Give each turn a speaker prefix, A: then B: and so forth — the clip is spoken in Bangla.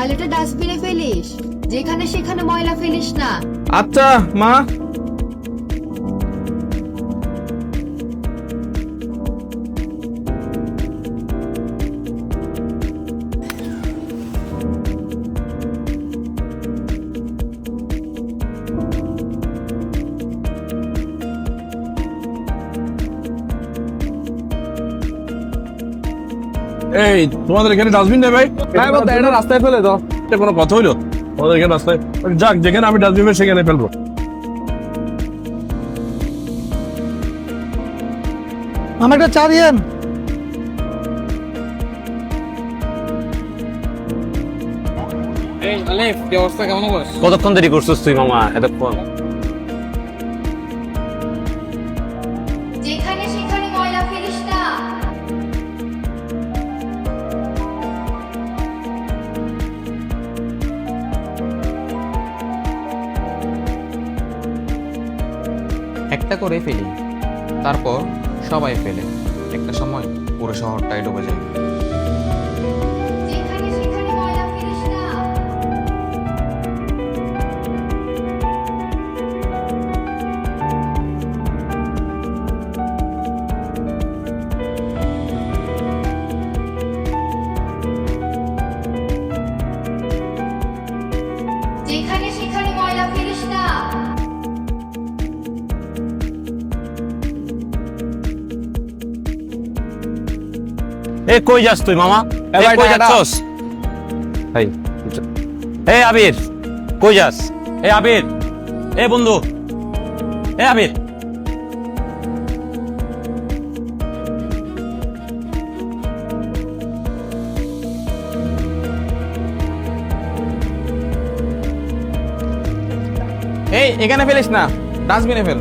A: ময়লাটা ডাস্টবিনে ফেলিস, যেখানে সেখানে ময়লা ফেলিস না।
B: আচ্ছা মা। এই তোমাদের এখানে ডাস্টবিন নেই ভাই?
C: হ্যাঁ বলতে এটা রাস্তায় ফেলে দাও।
B: এটা কোনো কথা হইলো? তোমাদের এখানে রাস্তায় যাক, যেখানে আমি ডাস্টবিন সেখানে ফেলবো।
D: আমার একটা চা দিয়েন।
C: এই আলিফ, কি অবস্থা, কেমন আছিস?
E: কতক্ষণ দেরি করছিস তুই মামা? এতক্ষণ
A: যেখানে সেখানে ময়লা ফেলিস না।
F: একটা করে ফেলি, তারপর সবাই ফেলে। একটা সময় পুরো শহরটাই ডুবে যায়।
A: যেখানে সেখানে ময়লা ফেলিস না। যেখানে সেখানে ময়লা ফেলিস না।
E: এ কই যাস তুই মামা?
C: এ ভাই,
E: কই
C: টাকাটা।
E: যাচ্ছস? এই এ আবির, কই যাস? এ আবির, এ বন্ধু, এ আবির।
C: এই এখানে ফেলিস না, ডাস্টবিনে ফেল।